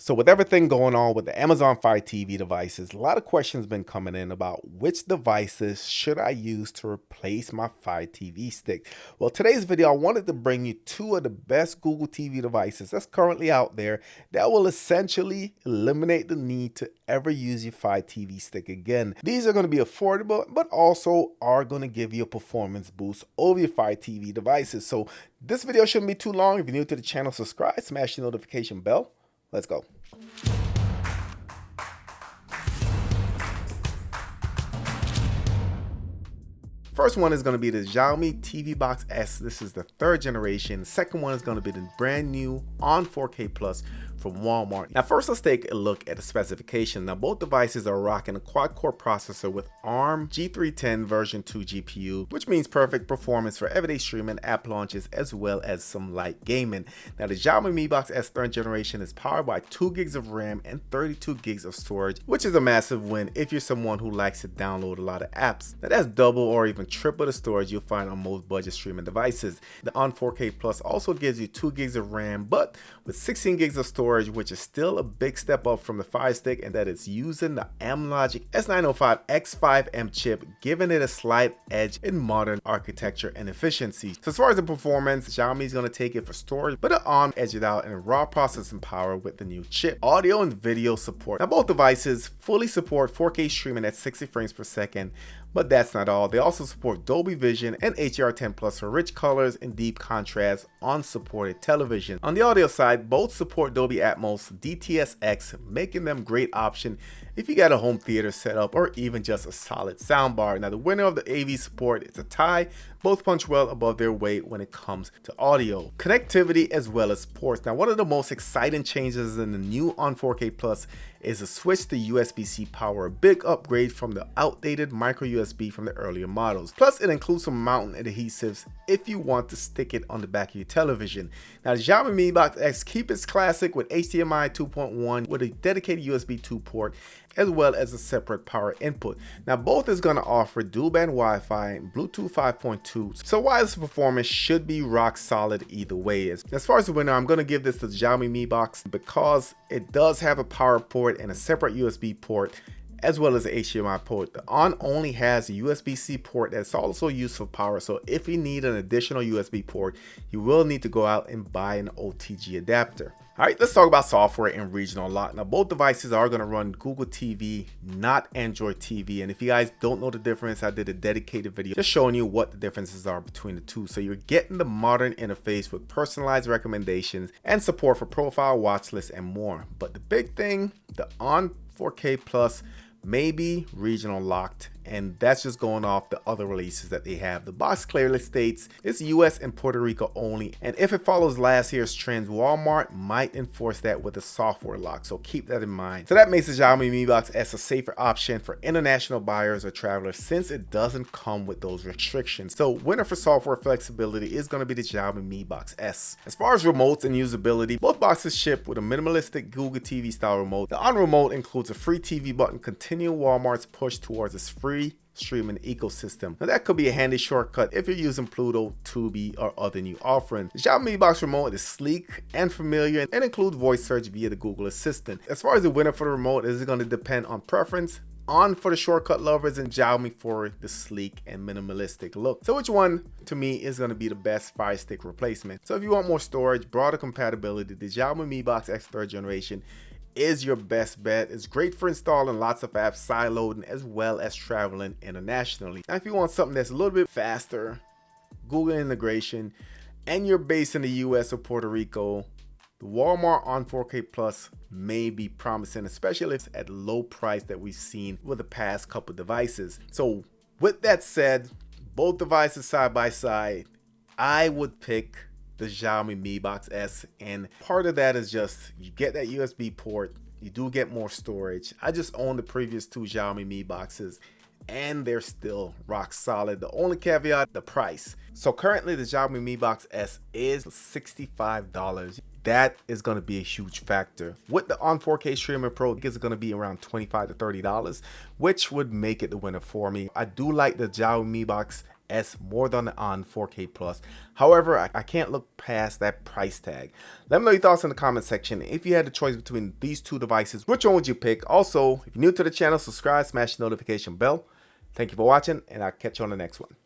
So with everything going on with the Amazon Fire TV devices, a lot of questions been coming in about which devices should I use to replace my Fire TV stick. Well, today's video, I wanted to bring you two of the best Google TV devices that's currently out there that will essentially eliminate the need to ever use your Fire TV stick again. These are going to be affordable, but also are going to give you a performance boost over your Fire TV devices. So this video shouldn't be too long. If you're new to the channel, subscribe, smash the notification bell. Let's go. First one is going to be the Xiaomi TV Box S. This is the third generation. Second one is going to be the brand new on 4K Plus from Walmart. Now first, let's take a look at the specification. Now both devices are rocking a quad-core processor with ARM G310 version 2 GPU, which means perfect performance for everyday streaming, app launches, as well as some light gaming. Now the Xiaomi Mi Box S third generation is powered by 2 gigs of RAM and 32 gigs of storage, which is a massive win if you're someone who likes to download a lot of apps. Now that's double or even triple the storage you'll find on most budget streaming devices. The on 4K Plus also gives you 2 gigs of RAM, but with 16 gigs of storage, which is still a big step up from the Firestick, and that it's using the Amlogic S905 X5M chip, giving it a slight edge in modern architecture and efficiency. So as far as the performance, Xiaomi is going to take it for storage, but the ARM edge it out in raw processing power with the new chip. Audio and video support. Now both devices fully support 4K streaming at 60 frames per second, but that's not all. They also support Dolby Vision and HDR10 Plus for rich colors and deep contrast on supported television. On the audio side, both support Dolby Atmos DTS:X, making them great option if you got a home theater setup or even just a solid soundbar. Now the winner of the AV support is a tie. Both punch well above their weight when it comes to audio, connectivity, as well as ports. Now one of the most exciting changes in the new on 4K Plus is a switch to USB-C power, a big upgrade from the outdated micro USB from the earlier models. Plus it includes some mounting adhesives if you want to stick it on the back of your television. Now the Xiaomi Mi Box X keep its classic with HDMI 2.1 with a dedicated USB 2 port, as well as a separate power input. Now both is going to offer dual band Wi-Fi and Bluetooth 5.2, so wireless performance should be rock solid either way. As far as the winner, I'm going to give this to the Xiaomi Mi Box because it does have a power port and a separate USB port, as well as the HDMI port. The On only has a USB-C port that's also used for power, so if you need an additional USB port, you will need to go out and buy an OTG adapter. Alright, let's talk about software and regional lock. Now both devices are going to run Google TV, not Android TV, and if you guys don't know the difference, I did a dedicated video just showing you what the differences are between the two. So you're getting the modern interface with personalized recommendations and support for profile, watch lists, and more. But the big thing, the on 4K Plus may be regional locked, and that's just going off the other releases that they have. The box clearly states it's US and Puerto Rico only, and if it follows last year's trends, Walmart might enforce that with a software lock, so keep that in mind. So that makes the Xiaomi Mi Box S a safer option for international buyers or travelers since it doesn't come with those restrictions. So winner for software flexibility is going to be the Xiaomi Mi Box S. As far as remotes and usability, both boxes ship with a minimalistic Google TV style remote. The on remote includes a free TV button, continuing Walmart's push towards its free streaming ecosystem. Now that could be a handy shortcut if you're using Pluto, Tubi, or other new offerings. The Xiaomi Mi Box remote is sleek and familiar and includes voice search via the Google Assistant. As far as the winner for the remote, is going to depend on preference. On for the shortcut lovers and Xiaomi for the sleek and minimalistic look. So which one to me is going to be the best Fire Stick replacement? So if you want more storage, broader compatibility, the Xiaomi Mi Box X third generation is your best bet. It's great for installing lots of apps, side loading, as well as traveling internationally. Now if you want something that's a little bit faster, Google integration, and you're based in the US or Puerto Rico, the Walmart on 4K Plus may be promising, especially if it's at low price that we've seen with the past couple devices. So with that said, both devices side by side, I would pick the Xiaomi Mi Box S, and part of that is just you get that USB port, you do get more storage. I just own the previous two Xiaomi Mi Boxes and they're still rock solid. The only caveat, the price. So currently the Xiaomi Mi Box S is $65. That is going to be a huge factor. With the on 4K Streamer Pro, it's going to be around $25 to $30, which would make it the winner for me. I do like the Xiaomi Mi Box S more than on 4K Plus. However, I can't look past that price tag. Let me know your thoughts in the comment section. If you had the choice between these two devices, which one would you pick? Also, if you're new to the channel, subscribe, smash the notification bell. Thank you for watching, and I'll catch you on the next one.